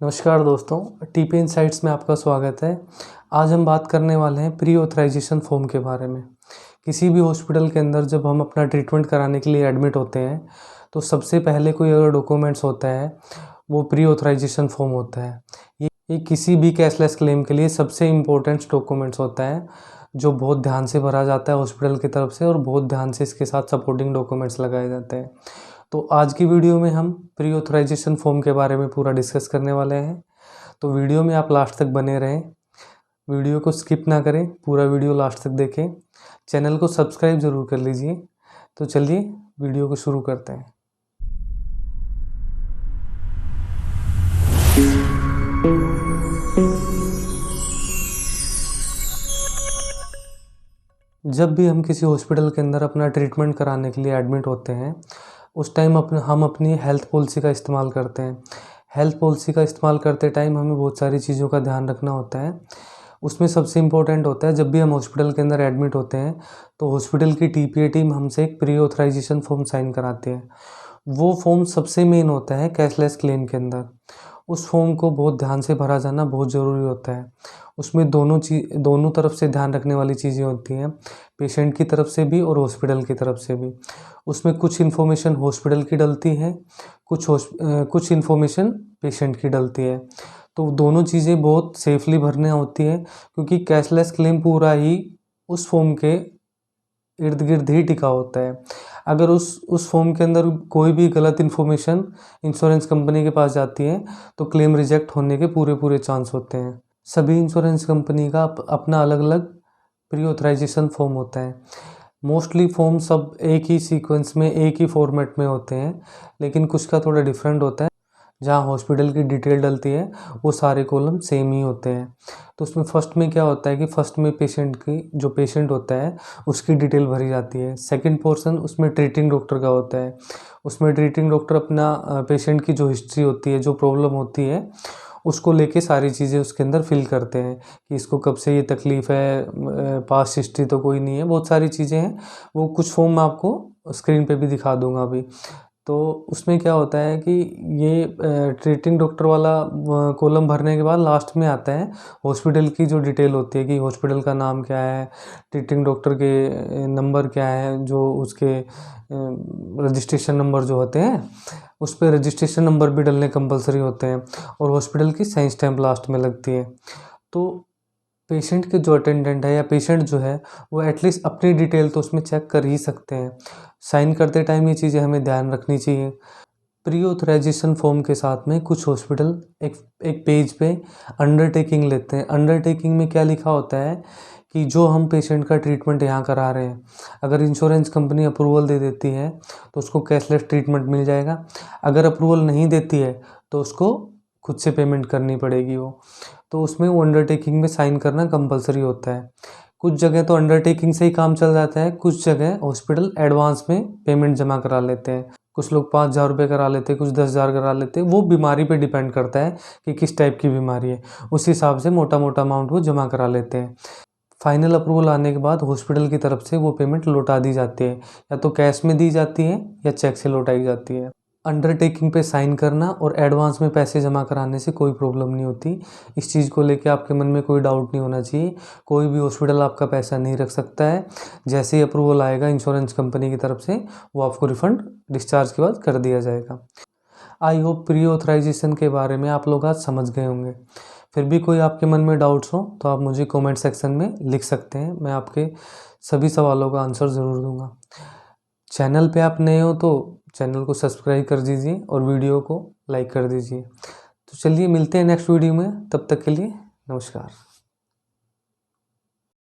नमस्कार दोस्तों, TP insights में आपका स्वागत है। आज हम बात करने वाले हैं प्री ऑथराइजेशन फॉर्म के बारे में। किसी भी हॉस्पिटल के अंदर जब हम अपना ट्रीटमेंट कराने के लिए एडमिट होते हैं तो सबसे पहले कोई अगर डॉक्यूमेंट्स होता है वो प्री ऑथराइजेशन फॉर्म होता है। ये किसी भी कैशलेस क्लेम के लिए सबसे इम्पोर्टेंट डॉक्यूमेंट्स होता है जो बहुत ध्यान से भरा जाता है हॉस्पिटल की तरफ से और बहुत ध्यान से इसके साथ सपोर्टिंग डॉक्यूमेंट्स लगाए जाते हैं। तो आज की वीडियो में हम प्री ऑथराइजेशन फॉर्म के बारे में पूरा डिस्कस करने वाले हैं। तो वीडियो में आप लास्ट तक बने रहें, वीडियो को स्किप ना करें, पूरा वीडियो लास्ट तक देखें। चैनल को सब्सक्राइब ज़रूर कर लीजिए। तो चलिए वीडियो को शुरू करते हैं। जब भी हम किसी हॉस्पिटल के अंदर अपना ट्रीटमेंट कराने के लिए एडमिट होते हैं उस टाइम हम अपनी हेल्थ पॉलिसी का इस्तेमाल करते हैं। हेल्थ पॉलिसी का इस्तेमाल करते टाइम हमें बहुत सारी चीज़ों का ध्यान रखना होता है। उसमें सबसे इम्पोर्टेंट होता है, जब भी हम हॉस्पिटल के अंदर एडमिट होते हैं तो हॉस्पिटल की टीपीए टीम हमसे एक प्री ऑथराइजेशन फॉर्म साइन कराती है। वो फॉर्म सबसे मेन होता है कैशलेस क्लेम के अंदर। उस फॉर्म को बहुत ध्यान से भरा जाना बहुत ज़रूरी होता है। उसमें दोनों तरफ से ध्यान रखने वाली चीज़ें होती हैं, पेशेंट की तरफ से भी और हॉस्पिटल की तरफ से भी। उसमें कुछ इन्फॉर्मेशन हॉस्पिटल की डलती है, कुछ इन्फॉर्मेशन पेशेंट की डलती है। तो दोनों चीज़ें बहुत सेफली भरने होती है क्योंकि कैशलेस क्लेम पूरा ही उस फॉर्म के इर्द गिर्द ही टिका होता है। अगर उस फॉर्म के अंदर कोई भी गलत इन्फॉर्मेशन इंश्योरेंस कंपनी के पास जाती है तो क्लेम रिजेक्ट होने के पूरे चांस होते हैं। सभी इंश्योरेंस कंपनी का अपना अलग अलग प्री ऑथराइजेशन फॉर्म होता है। मोस्टली फॉर्म सब एक ही सीक्वेंस में एक ही फॉर्मेट में होते हैं, लेकिन कुछ का थोड़ा डिफरेंट होता है। जहाँ हॉस्पिटल की डिटेल डलती है वो सारे कॉलम सेम ही होते हैं। तो उसमें फर्स्ट में क्या होता है कि फर्स्ट में जो पेशेंट होता है उसकी डिटेल भरी जाती है। सेकंड पोर्शन उसमें ट्रीटिंग डॉक्टर का होता है। उसमें ट्रीटिंग डॉक्टर अपना पेशेंट की जो हिस्ट्री होती है, जो प्रॉब्लम होती है, उसको लेके सारी चीज़ें उसके अंदर फिल करते हैं कि इसको कब से ये तकलीफ़ है, पास्ट हिस्ट्री तो कोई नहीं है, बहुत सारी चीज़ें हैं। वो कुछ फॉर्म मैं आपको स्क्रीन पे भी दिखा दूंगा अभी। तो उसमें क्या होता है कि ये ट्रीटिंग डॉक्टर वाला कॉलम भरने के बाद लास्ट में आता है हॉस्पिटल की जो डिटेल होती है कि हॉस्पिटल का नाम क्या है, ट्रीटिंग डॉक्टर के नंबर क्या है, जो उसके रजिस्ट्रेशन नंबर जो होते हैं उस पर रजिस्ट्रेशन नंबर भी डलने कंपलसरी होते हैं और हॉस्पिटल की साइन स्टैम्प लास्ट में लगती है। तो पेशेंट के जो अटेंडेंट है या पेशेंट जो है वो एटलीस्ट अपनी डिटेल तो उसमें चेक कर ही सकते हैं। साइन करते टाइम ये चीज़ें हमें ध्यान रखनी चाहिए। प्री ऑथराइजेशन फॉर्म के साथ में कुछ हॉस्पिटल एक पेज पे अंडरटेकिंग लेते हैं। अंडरटेकिंग में क्या लिखा होता है कि जो हम पेशेंट का ट्रीटमेंट यहाँ करा रहे हैं, अगर इंश्योरेंस कंपनी अप्रूवल दे देती है तो उसको कैशलेस ट्रीटमेंट मिल जाएगा। अगर अप्रूवल नहीं देती है तो उसको खुद से पेमेंट करनी पड़ेगी वो। तो उसमें वो अंडरटेकिंग में साइन करना कंपलसरी होता है। कुछ जगह तो अंडरटेकिंग से ही काम चल जाता है, कुछ जगह हॉस्पिटल एडवांस में पेमेंट जमा करा लेते हैं। कुछ लोग 5,000 रुपये करा लेते हैं, कुछ 10,000 करा लेते हैं। वो बीमारी पे डिपेंड करता है कि किस टाइप की बीमारी है, उस हिसाब से मोटा अमाउंट वो जमा करा लेते हैं। फाइनल अप्रूवल आने के बाद हॉस्पिटल की तरफ से वो पेमेंट लौटा दी जाती है, या तो कैश में दी जाती है या चेक से लौटाई जाती है। अंडरटेकिंग पे साइन करना और एडवांस में पैसे जमा कराने से कोई प्रॉब्लम नहीं होती। इस चीज़ को लेके आपके मन में कोई डाउट नहीं होना चाहिए। कोई भी हॉस्पिटल आपका पैसा नहीं रख सकता है। जैसे ही अप्रूवल आएगा इंश्योरेंस कंपनी की तरफ से वो आपको रिफ़ंड डिस्चार्ज के बाद कर दिया जाएगा। आई होप प्री ऑथराइजेशन के बारे में आप लोग आज समझ गए होंगे। फिर भी कोई आपके मन में डाउट्स हो तो आप मुझे कमेंट सेक्शन में लिख सकते हैं, मैं आपके सभी सवालों का आंसर ज़रूर दूंगा। चैनल पे आप नए हो तो चैनल को सब्सक्राइब कर दीजिए और वीडियो को लाइक कर दीजिए। तो चलिए मिलते हैं नेक्स्ट वीडियो में, तब तक के लिए नमस्कार।